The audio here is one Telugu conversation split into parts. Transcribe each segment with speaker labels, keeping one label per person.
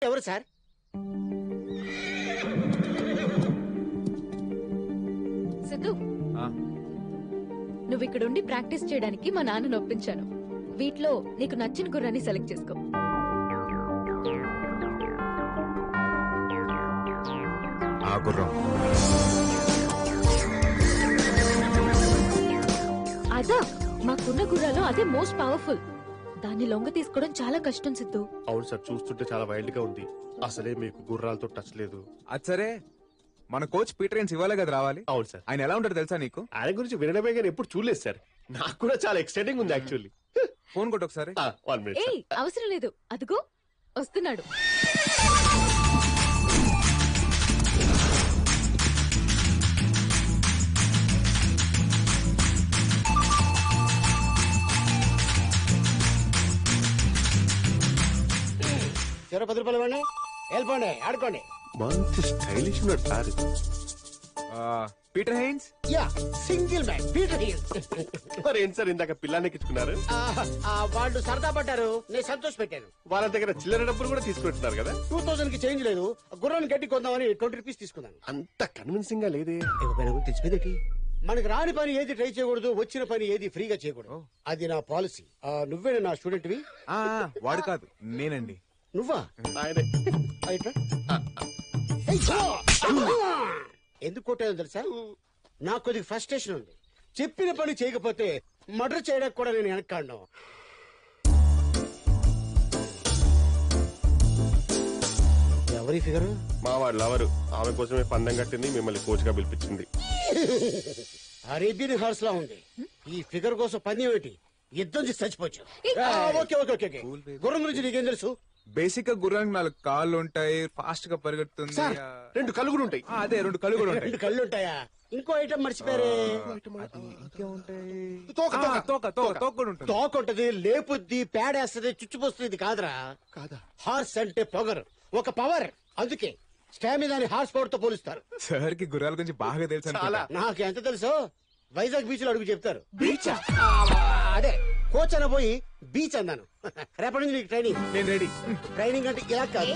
Speaker 1: ఎవరు సార్?
Speaker 2: సిద్ధు, నువ్వు ఇక్కడుండి ప్రాక్టీస్ చేయడానికి మా నాన్నను ఒప్పించాను. వీటిలో నీకు నచ్చిన గుర్రాన్ని సెలెక్ట్ చేసుకో.
Speaker 3: ఆ గుర్రం
Speaker 2: అదా మాకున్న గుర్రాలో అదే మోస్ట్ పవర్ఫుల్. దాన్ని లొంగ తీసుకోవడం చాలా కష్టం సిద్ధు.
Speaker 4: అవును సార్, చూస్తుంటే చాలా వైల్డ్ గా ఉంది. అసలే మీకు గుర్రాలతో టచ్ లేదు.
Speaker 3: అది సరే, మన కోచ్ పీటర్ హెయిన్స్ ఇవ్వాలే కదా రావాలి.
Speaker 4: అవును సార్.
Speaker 3: ఆయన ఎలా ఉంటాడు తెలుసా నీకు?
Speaker 4: ఆయన గురించి వినడమే కానీ ఎప్పుడు చూడలేదు సార్. నాకు కూడా చాలా ఎక్సైటింగ్ ఉంది యాక్చువల్లీ.
Speaker 3: ఫోన్ కొట్టు ఒకసారి.
Speaker 4: 1 minute
Speaker 2: ఏయ్, అవసరం లేదు, అదిగో వస్తున్నాడు.
Speaker 1: చెరో 10 రూపాయలు ఇవ్వండి, వెళ్ళిపోండి, ఆడుకోండి.
Speaker 4: మంచి స్టైలిష్ ఉన్నాడు sir.
Speaker 3: Peter Haynes.
Speaker 1: Yeah, single man Peter Haynes.
Speaker 4: మరి ఏంటి సార్ ఇందాక పిల్లాన్ని ఎక్కించుకున్నారు?
Speaker 1: వాళ్ళు సరదా పడ్డారు, నేను సంతోష పెట్టాను.
Speaker 4: వాళ్ళ దగ్గర చిల్లర డబ్బులు కూడా తీసుకుంటున్నారు కదా.
Speaker 1: 2000 కి చేంజ్ లేదు, గుర్రాన్ని గట్టి కొందామని 20 రూపీస్ తీసుకున్నాను.
Speaker 4: అంత కన్విన్సింగ్ గా లేదే.
Speaker 1: తెలిసిపోయింది. మనకి రాని పని ఏది ట్రై చేయకూడదు, వచ్చిన పని ఏది ఫ్రీగా చేయకూడదు. అది నా పాలసీ. నువ్వే నా స్టూడెంట్ వి?
Speaker 3: వాడు కాదు, నేనండి.
Speaker 1: నువ్వా?
Speaker 4: ఆయనే.
Speaker 1: ఎందుకు కొట్టానో తెలుసా? నాకు కొద్దిగా ఫ్రస్ట్రేషన్ ఉంది. చెప్పిన పని చేయకపోతే మర్డర్ చేయడానికి కూడా నేను వెనక్కాడను. ఎవరి ఫిగరు?
Speaker 4: మా వాడు లవరు. ఆమె కోసమే పందెం కట్టింది, మిమ్మల్ని కోచ్ గా పిలిపించింది.
Speaker 1: అరేబియన్ హార్స్ లా ఉంది. ఈ ఫిగర్ కోసం పందెం ఏంటి? యుద్ధం చేసి చచ్చిపోవచ్చు. Okay okay okay. గుర్రం గురించి నీకేం తెలుసు?
Speaker 3: బేసిక్ గా గుర్రానికి 4 కాళ్ళు ఉంటాయి, ఫాస్ట్ గా పరిగెడుతుంది.
Speaker 4: 2 కళ్ళు కూడా ఉంటాయి.
Speaker 3: అదే 2 కళ్ళు కూడా ఉంటాయి.
Speaker 1: 2 కళ్ళు ఉంటాయా? ఇంకో ఐటమ్ మర్చిపోయారే. తోక ఉంటది, లేపుద్ది, పేడేస్తది, చుచ్చిపోస్తుంది. కాదురా,
Speaker 4: కాదా?
Speaker 1: హార్స్ అంటే పొగరు, ఒక పవర్. అందుకే స్టామినాని హార్స్ పవర్ తో పోలుస్తారు.
Speaker 3: సార్ కి గుర్రాల గురించి బాగా తెలుసు.
Speaker 1: నాకు ఎంత తెలుసు? వైజాగ్ బీచ్ లో అడుగు చెప్తారు. బీచ్ అదే కోచ్ అనబోయి బీచ్ అన్నాను. రేపటి నుంచి నీకు ట్రైనింగ్.
Speaker 3: నేను రెడీ.
Speaker 1: ట్రైనింగ్ అంటే ఇలా కాదు.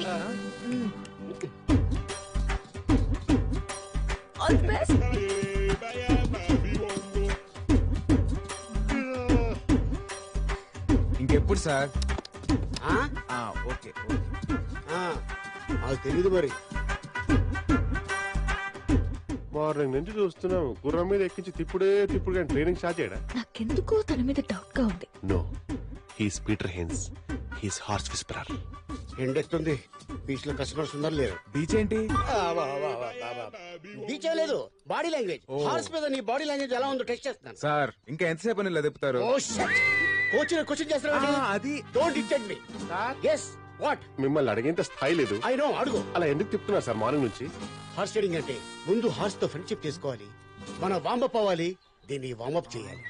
Speaker 3: ఇంకెప్పుడు సార్? ఓకే,
Speaker 1: అది తెలీదు మరి.
Speaker 4: మార్నింగ్ నుంచి చూస్తున్నాం, గుర్రం మీద ఎక్కించి తిప్పుడు కానీ ట్రైనింగ్ స్టార్ట్ చేయడా?
Speaker 2: నాకెందుకో తన మీద డౌట్ గా ఉంది.
Speaker 4: No, he's Peter Haynes, he's horse whisperer.
Speaker 1: ఎండెక్తుంది, బీచ్ లో కస్టమర్స్ ఉన్నారు లేరు.
Speaker 3: బీచ్ ఏంటి?
Speaker 1: బీచ్ లేదు, బాడీ లాంగ్వేజ్. హార్స్ మీద నీ బాడీ లాంగ్వేజ్ ఎలా ఉందో టెస్ట్ చేస్తున్నాను.
Speaker 3: సార్ ఇంకా ఎంతసేపు అని చెప్తారు?
Speaker 1: కోచ్ క్వశ్చన్ చేస్తున్నా.
Speaker 3: అది
Speaker 1: don't dictate me. yes what?
Speaker 4: మిమ్మల్ని అడిగేంత స్థాయి లేదు.
Speaker 1: I know, అడుగు.
Speaker 4: అలా ఎందుకు చెప్తున్నారు సార్ మార్నింగ్ నుంచి?
Speaker 1: హార్స్ రైడింగ్ అంటే ముందు హార్స్ తో ఫ్రెండ్షిప్ చేసుకోవాలి, మన వామప్ అవ్వాలి, దీన్ని వామప్ చేయాలి.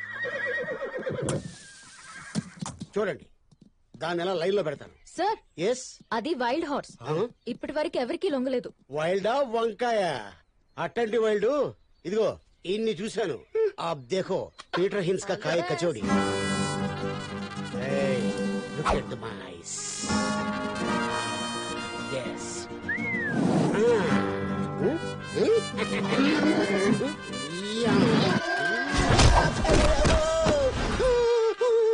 Speaker 1: చూడండి, దాన్ని ఎలా లైన్ లో పెడతాను.
Speaker 2: సార్,
Speaker 1: ఎస్,
Speaker 2: అది వైల్డ్ హార్స్. ఇప్పటి వరకు ఎవరికి లొంగలేదు.
Speaker 1: వైల్డా వంకాయ? అట్టంటి వైల్డ్ ఇదిగో ఇన్ని చూశాను. ఆప్ దేఖో, పీటర్ హిన్స్ కా కాయ kachori. Look at my eyes. Yes.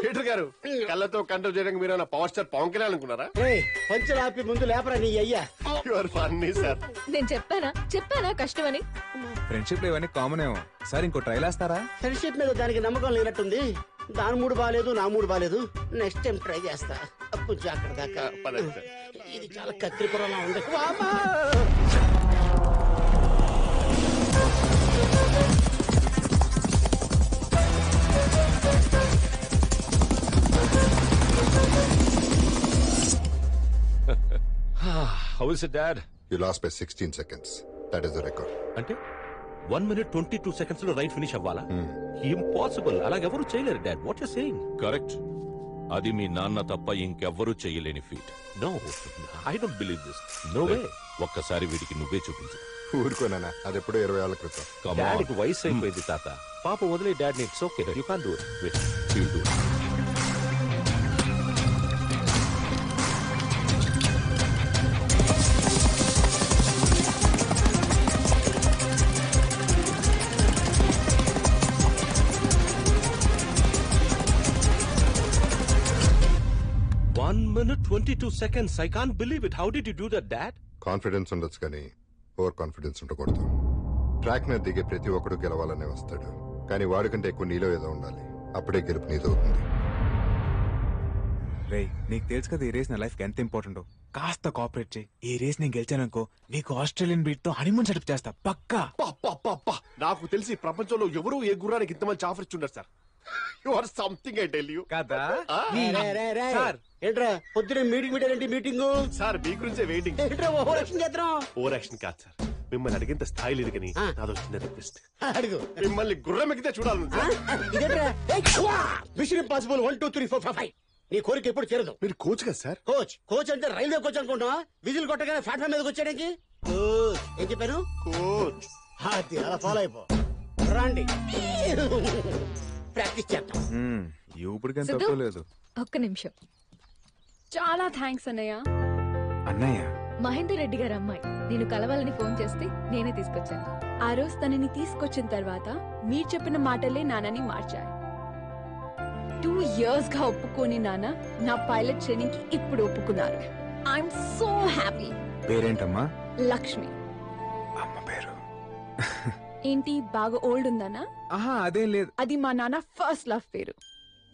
Speaker 4: Peter గారు, కళ్ళతో కంట్రోల్ చేయడానికి మీరు పవర్ స్టార్ పవన్ కళ్యాణ్ అనుకున్నారా?
Speaker 1: పంచులు ఆపి ముందు లేపరా నీ అయ్యా.
Speaker 4: Your funny sir.
Speaker 2: నేను చెప్పానా కష్టమని.
Speaker 3: ఫ్రెండ్షిప్ లో ఇవన్నీ కామన్ ఏమో సార్. ఇంకో ట్రైల్ వేస్తారా?
Speaker 1: ఫ్రెండ్షిప్ మీద దానికి నమ్మకం లేనట్టుంది. దాని మూడు బాలేదు, నా మూడు బాలేదు. నెక్స్ట్ టైం ట్రై చేస్తా. అప్పుడు అక్కడ దాకా. ఇది చాలా కత్తిపురంలా ఉంది.
Speaker 5: How is it, Dad?
Speaker 6: You lost by 16 seconds. That is the record.
Speaker 5: అంటే 1 minute 22 seconds లో రైట్ ఫినిష్ అవ్వాలా? ఇంపాసిబుల్. అలాగెవరూ చేయలేరు dad. What you saying?
Speaker 7: Correct. అది మీ నాన్న తప్ప ఇంకెవ్వరూ చెయ్యలేని feat.
Speaker 5: No, I don't believe this. No way.
Speaker 7: ఒక్కసారి వీడికి నువ్వే చూపించు.
Speaker 6: ఊరుకోనా, అది ఎప్పుడో 20 ఏళ్ల క్రితం.
Speaker 5: డాడీకి వయసు అయిపోయింది తాత. పాప వదిలే dad. It's okay, you can't do it. Wait, he will do it. 22 seconds. I can't believe it. How did you do that, Dad?
Speaker 6: Confidence ఉండొచ్చు కానీ ఓవర్ కాన్ఫిడెన్స్ ఉండకూడదు. ట్రాక్ మీద దిగే ప్రతి ఒక్కడు గెలవాలనే వస్తాడు, కానీ వాడికంటే ఎక్కువ నీలో ఏదో ఉండాలి. అప్పుడే గెలుపు నీదవుతుంది.
Speaker 3: రే నీకు తెలుసు కదా ఈ రేస్ నా లైఫ్ ఎంత ఇంపార్టెంట్. కాస్త కోఆపరేట్ చేయి. ఈ రేస్ నేను గెలిచాననుకో నీకు ఆస్ట్రేలియన్ బీట్ తో హనీమూన్ సెటప్ చేస్తా పక్కా.
Speaker 4: నాకు తెలిసి ప్రపంచంలో ఎవరు ఏ గుర్రానికి ఇంత మంచి ఆఫర్ ఇచ్చుండరు sir. You are something I tell you.
Speaker 3: కదా
Speaker 1: సార్ ఏంట్రా పొద్దున మీటింగ్
Speaker 4: సార్ మీ గురించే వెయిటింగ్.
Speaker 1: ఏంట్రా ఓవర్ యాక్షన్ చేద్దాం.
Speaker 4: ఓవర్ యాక్షన్ కాదు సార్, మిమ్మల్ని అడిగేంత స్థాయి లేదు కానీ నాదో చిన్న రిక్వెస్ట్.
Speaker 1: అడుగు.
Speaker 4: మిమ్మల్ని గుర్రం ఎక్కితే చూడాలి సార్.
Speaker 1: ఇదేంట్రా మిషన్ ఇంపాసిబుల్ 1 2 3 4 5. నీ కోరిక ఎప్పుడు చేరదు.
Speaker 4: మీరు కోచ్ కదా సార్?
Speaker 1: కోచ్ అంటే రైల్వే కోచ్ అనుకుంటావా? విజిల్ కొట్టగానే ప్లాట్ఫామ్ మీదకి వచ్చాడానికి ఏం చెప్పాను?
Speaker 4: కోచ్.
Speaker 1: అది అలా ఫాలో అయిపో. రండి ప్రాక్టీస్ చేద్దాం.
Speaker 3: ఇప్పటికేం
Speaker 2: సిద్ధు?
Speaker 3: తక్కువ లేదు.
Speaker 2: ఒక్క నిమిషం.
Speaker 8: చాలా థ్యాంక్స్ అన్నయ్య.
Speaker 3: అన్నయ్య
Speaker 2: మహేందర్ రెడ్డి గారి అమ్మాయి నేను కలవాలని ఫోన్ చేస్తే నేనే తీసుకొచ్చాను.
Speaker 8: ఆ రోజు తనని తీసుకొచ్చిన తర్వాత మీరు చెప్పిన మాటలే నాన్నని మార్చాయి. 2 years గా ఒప్పుకోని నాన్న నా పైలట్ ట్రైనింగ్ కి ఇప్పుడు ఒప్పుకున్నారు. I'm so happy.
Speaker 3: పేరేంటమ్మా?
Speaker 8: లక్ష్మి.
Speaker 3: అమ్మ పేరు
Speaker 8: ఏంటి బాగా ఓల్డ్ ఉందనా?
Speaker 3: ఆహా అదేం లేదు.
Speaker 8: అది మా నాన్న ఫస్ట్ లవ్ పేరు.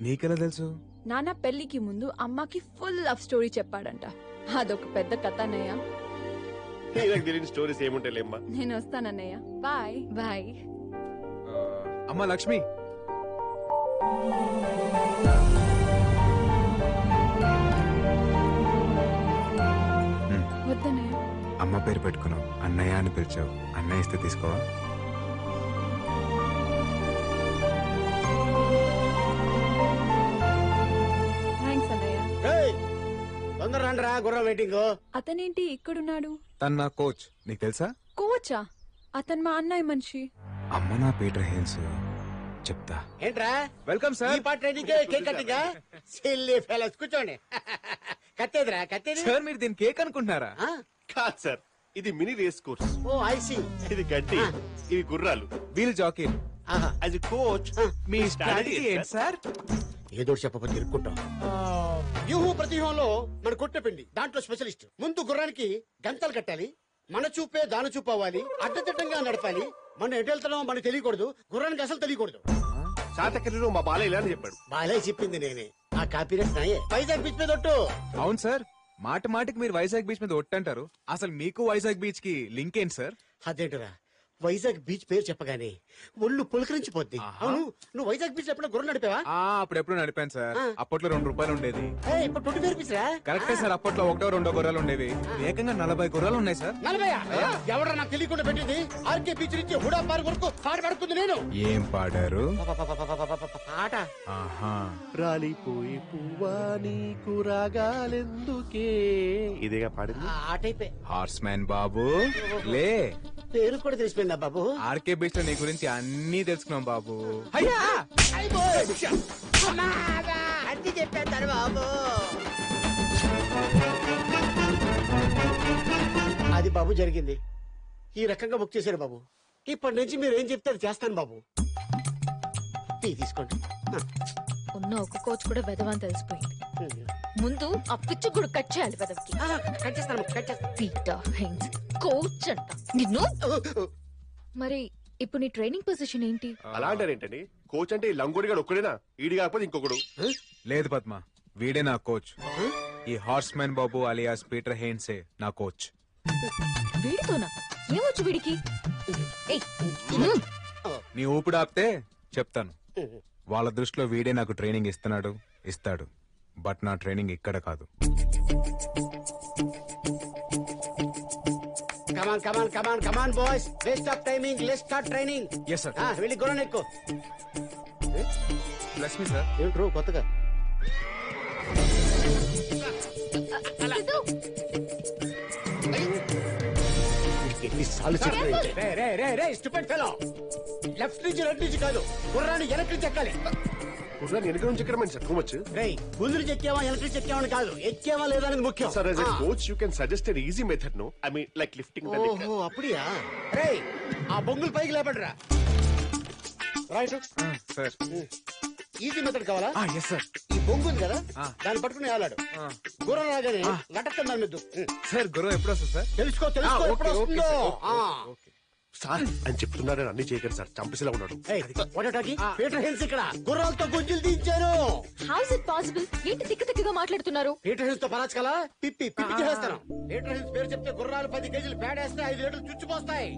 Speaker 3: నీకెలా తెలుసు?
Speaker 8: నాన్న పెళ్లికి ముందు అమ్మకి ఫుల్ లవ్ స్టోరీ చెప్పాడంట. అదొక పెద్ద కథ అన్నయ్య.
Speaker 4: నాకు తెలియని స్టోరీస్ ఏముంటాయిలేమ్మా.
Speaker 8: నేను వస్తానన్నయ్య. Bye
Speaker 2: bye.
Speaker 3: అమ్మ లక్ష్మి
Speaker 8: వద్దన్నయ్య.
Speaker 3: అమ్మ పేరు పెట్టుకున్నావు, అన్నయ్య అని పిలిచావు. అన్నయ్య ఇస్తే తీసుకోవా?
Speaker 8: థ్యాంక్స్ అన్నయ్య.
Speaker 1: తొందర రండి రా, గుర్రం వెయిటింగ్.
Speaker 8: అతనేంటి ఇక్కడున్నాడు?
Speaker 3: తను నా కోచ్, నీకు తెలుసా?
Speaker 8: కోచా? అతను మా అన్నయ్య మనిషి.
Speaker 3: అమ్మ నా పీటర్ హెయిన్స్. చెప్తా.
Speaker 1: ఏంట్రా
Speaker 3: వెల్కమ్
Speaker 1: ఈ
Speaker 3: సార్.
Speaker 1: పాట training cake cutting. Silly fellows కూర్చోండి. కట్టేదిరా కట్టేది.
Speaker 3: సార్ మీరు దీని కేక్ అనుకుంటున్నారా?
Speaker 4: కాదు సార్, ఇది mini race course.
Speaker 1: Oh I see.
Speaker 4: ఇది గడ్డి, ఇవి గుర్రాలు.
Speaker 3: Wheel jockey.
Speaker 4: As a coach
Speaker 3: మీ స్ట్రాటజీ ఏంటి సార్?
Speaker 1: ఏదో చెప్పకపోతే ఇరుక్కుంటాం. వ్యూహం ప్రతివ్యూహంలో మన కొట్టపిండి దాంట్లో స్పెషలిస్ట్. ముందు గుర్రానికి గంతలు కట్టాలి, మన చూపే దాని చూపు అవ్వాలి, అడ్డదిడ్డంగా నడపాలి. మనం ఎటు వెళ్తున్నామో మనకు తెలియకూడదు, గుర్రానికి అసలు తెలియకూడదు.
Speaker 4: శాతకర్ణిలో మా బాలయ్య ఇలా అని చెప్పాడు.
Speaker 1: బాలే చెప్పింది నేనే. ఆ కాపీరేట్ నాయే. వైజాగ్ బీచ్ మీద ఒట్టు.
Speaker 3: అవును సార్, మాట మాటికి మీరు వైజాగ్ బీచ్ మీద ఒట్టంటారు. అసలు మీకు వైజాగ్ బీచ్ కి లింక్ ఏంటి సార్?
Speaker 1: అదేంటరా వైజాగ్ బీచ్ పేరు చెప్పగానే ఒళ్ళు పులకరించిపోద్ది. అవును, నువ్వు వైజాగ్ బీచ్ ఎప్పుడో గుర్రం నడిపావా?
Speaker 3: అప్పుడెప్పుడు నడిపాను సార్. అప్పట్లో 2 రూపాయలు ఉండేది.
Speaker 1: ఇప్పుడు 20 రూపీస్ రా.
Speaker 3: కరెక్టే సార్, అప్పట్లో 1-2 గుర్రాలు ఉండేవి. ఏకంగా 40 గుర్రాలు ఉన్నాయి సార్.
Speaker 1: 40? ఎవడ నాకు తెలియకుండా పెట్టింది? ఆర్కే బీచ్ నుంచి హుడా పార్క్ వరకు పాట పాడుకుంది నేను.
Speaker 3: ఏం పాడారు?
Speaker 1: పాట
Speaker 3: ఆహా.
Speaker 4: రాలిపోయి పువ్వా నీకు రాగాలెందుకే, ఇదేగా పాడింది.
Speaker 1: ఆటైపోయి
Speaker 3: హార్స్ మ్యాన్ బాబు లే.
Speaker 1: పేరు కూడా తెలిసిపోయిందా బాబు?
Speaker 3: ఆర్కే బీచ్ లో నీ గురించి అన్ని తెలుసుకున్నాం బాబు.
Speaker 1: అన్ని చెప్పేస్తారు బాబు. అది బాబు జరిగింది. ఈ రకంగా బుక్ చేశారు బాబు. ఇప్పటి నుంచి మీరు ఏం చెప్తే అది చేస్తాను బాబు. టీ తీసుకోండి.
Speaker 2: ఉన్న ఒక కోచ్ కూడా వెదవని తెలిసిపోయింది. ముందు ఆ పిచ్చి కూడా కట్ చేయాలి వెదవికి.
Speaker 1: కట్ చేస్తాను, కట్ చేస్తాను.
Speaker 2: పీటర్ హెయిన్స్ కోచ్ అంట నిన్ను. మరి ఇప్పుడు నీ ట్రైనింగ్ పొజిషన్ ఏంటి?
Speaker 4: అలా అంటారేంటండి? కోచ్ అంటే ఈ లంగోడిగాడు ఒక్కడేనా? ఈడి కాకపోతే ఇంకొకడు.
Speaker 3: లేదు పద్మ, వీడే నా కోచ్. ఈ హార్స్ మ్యాన్ బాబు అలియాస్ పీటర్ హెయిన్సే నా కోచ్.
Speaker 2: వీడితోనా? ఏమొచ్చు వీడికి? ఏయ్,
Speaker 3: నీ ఊపిడి ఆపితే చెప్తాను. వాళ్ళ దృష్టిలో వీడే నాకు ట్రైనింగ్ ఇస్తాడు. బట్ నా ట్రైనింగ్ ఇక్కడ కాదు.
Speaker 1: Come on, boys. Let's stop timing. Let's start training.
Speaker 3: Yes, sir.
Speaker 1: వెళ్ళి గుర్రం ఎక్కు.
Speaker 3: Bless me sir.
Speaker 1: ఏంట్రో కొత్తగా
Speaker 2: సిద్ధు,
Speaker 1: ఎన్నిసార్లు లెఫ్ట్ నుంచి రైట్ నుంచి కాదు, గుర్రాన్ని వెనక్కి నుంచి ఎక్కాలి.
Speaker 4: గుర్రాన్ని వెనక నుంచి ఎక్కడం సార్ టూ మచ్.
Speaker 1: ముందు నుంచి ఎక్కావా వెనక్కి నుంచి ఎక్కావని కాదు, ఎక్కావా లేదా అనేది ముఖ్యం.
Speaker 4: Sir as a coach you can suggest an easy method. No I mean like lifting.
Speaker 1: ఓహో అప్పుడియా? రేయ్ ఆ బొంగులు పైకి లేపడరా. రైట్
Speaker 3: సార్
Speaker 1: ఈజీ మెథడ్ కావాలా?
Speaker 3: Yes sir.
Speaker 1: ఈ బొంగు ఉంది కదా,
Speaker 3: ఆ.
Speaker 1: దాన్ని పట్టుకుని ఆలాడు. గుర్రం రాగానే లటక్కని దాని మీద
Speaker 3: సార్ గుర్రం ఎప్పుడు వస్తుంది సార్?
Speaker 1: తెలుసుకో ఎప్పుడు వస్తుందో.
Speaker 4: సార్ అని చెప్తున్నారని అన్ని చేయకండి సార్, చంపేసేలా ఉన్నాడు.
Speaker 1: పీటర్ హెన్స్ ఇక్కడ గుర్రాలతో గుంజులు దించారు.
Speaker 2: How's it possible? ఏంటి తిక్క తిక్కగా మాట్లాడుతున్నారు?
Speaker 1: పీటర్ హెన్స్ తో పరాచకలా పిప్పి చేస్తాను. పీటర్ హెన్స్ పేరు చెప్తే గుర్రాలు 10 కేజీలు పేడేస్తే 5 లీటర్లు చుచ్చిపోస్తాయి.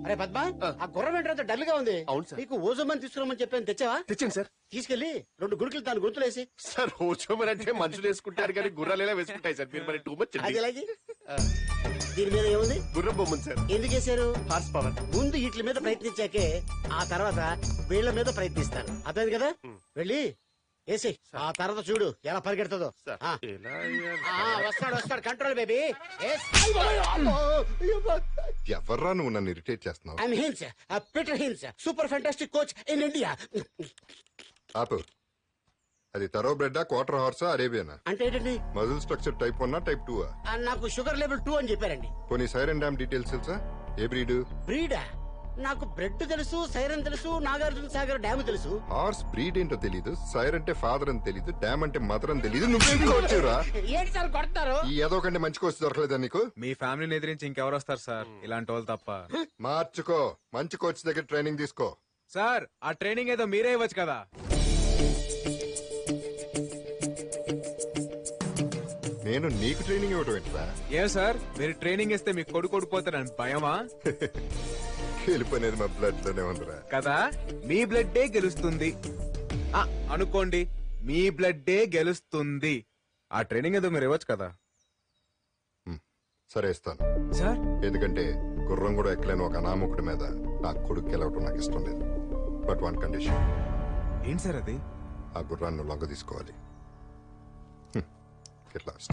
Speaker 1: అరే పద్మ, ఆ గుర్రం ఏంటంటే డల్ గా ఉంది.
Speaker 4: అవును సార్.
Speaker 1: నీకు ఓజోమని తీసుకురామని చెప్పాను, తెచ్చావా?
Speaker 4: తెచ్చండి సార్.
Speaker 1: తీసుకెళ్లి 2 గుడికలు దాని గుర్తులేసి.
Speaker 4: సార్ ఓచోమని అంటే మనుషులు వేసుకుంటారు కానీ గుర్రాలు ఎలా వేసుకుంటాయి సార్? మీరు మరి టూ మచ్.
Speaker 1: అది ఎలాగే? దీని మీద ఏముంది?
Speaker 4: గుర్రం బొమ్మను సార్.
Speaker 1: ఎందుకు వేశారు?
Speaker 4: Horse power.
Speaker 1: ముందు వీటి మీద ప్రయత్నించాకే ఆ తర్వాత వీళ్ళ మీద ప్రయత్నిస్తారు. అర్థమైంది కదా? వెళ్ళి వేసి ఆ తర్వాత చూడు ఎలా పరిగెడుతుందో.
Speaker 4: సార్
Speaker 1: ఆ.
Speaker 4: ఎలా
Speaker 1: వస్తాడు కంట్రోల్ బేబీ.
Speaker 6: ఎవర్రా నువ్వు నన్ను ఇరిటేట్ చేస్తున్నావు?
Speaker 1: I'm Haynes, Peter Haynes, super fantastic coach in India.
Speaker 6: ఆపు. అది తరో బ్రెడ్డా, క్వార్టర్ హార్సా, అరేబియనా?
Speaker 1: అంటే ఏంటండి?
Speaker 6: Muscle structure type 1 type 2?
Speaker 1: నాకు షుగర్ లెవెల్ 2 అని చెప్పారండి.
Speaker 6: పోనీ సైరన్ డ్యామ్ డీటెయిల్స్ తెలుసా? ఏ బ్రీడ్?
Speaker 1: బ్రీడా? నాకు బ్రెడ్ తెలుసు, సైరన్ తెలుసు, నాగార్జున సాగర్ డ్యామ్ తెలుసు.
Speaker 6: హార్స్ బ్రీడ్ ఏంటో తెలీదు, సైర్ అంటే ఫాదర్ అని తెలీదు, డ్యామ్ అంటే మదర్ అని తెలీదు. నువ్వేం వచ్చావురా?
Speaker 1: ఏంటి సార్ కొడతారు?
Speaker 6: ఈ ఏదో కంటే మంచి కోచ్ దొరకలేదా నీకు?
Speaker 3: మీ ఫ్యామిలీని ఎదిరించి ఇంకెవరు వస్తారు సార్, ఇలాంటి వాళ్ళు తప్ప.
Speaker 6: మార్చుకో, మంచి కోచ్ దగ్గర ట్రైనింగ్ తీసుకో.
Speaker 3: సార్ ఆ ట్రైనింగ్ ఏదో మీరే ఇవ్వచ్చు కదా.
Speaker 6: నేను నీకు ట్రైనింగ్ ఇవ్వడం ఏంట్రా?
Speaker 3: ఏ సార్, మీరు ట్రైనింగ్ ఇస్తే మీకు కొడుకోడిపోతారని భయమా?
Speaker 6: వెళ్ళిపోయినది మా బ్లడ్ లోనే ఉందిరా.
Speaker 3: కదా, మీ బ్లడ్డే గెలుస్తుంది అనుకోండి, మీ బ్లడ్డే గెలుస్తుంది. ఆ ట్రైనింగ్ ఏదో మీరు ఇవ్వచ్చు కదా.
Speaker 6: సరే ఇస్తాను
Speaker 3: సార్.
Speaker 6: ఎందుకంటే గుర్రం కూడా ఎక్కలేని ఒక అనామకుడి మీద నా కొడుకు గెలవటం నాకు ఇష్టం లేదు. But 1 condition.
Speaker 3: ఏంటి సార్ అది?
Speaker 6: ఆ గుర్రాన్ని లొంగ తీసుకోవాలి. Get lost.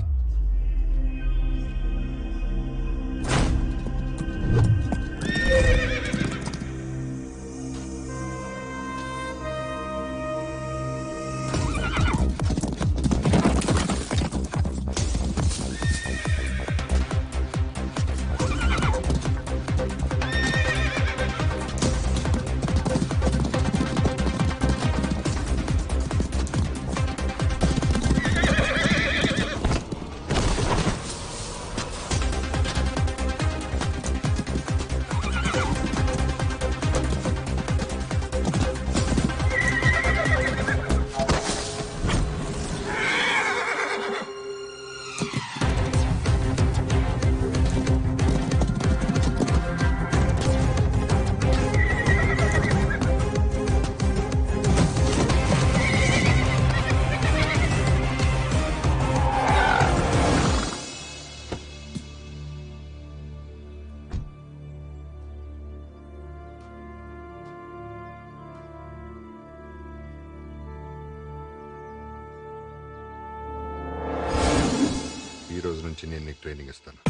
Speaker 6: ఈ రోజు నుంచి నేను నీకు ట్రైనింగ్ ఇస్తాను.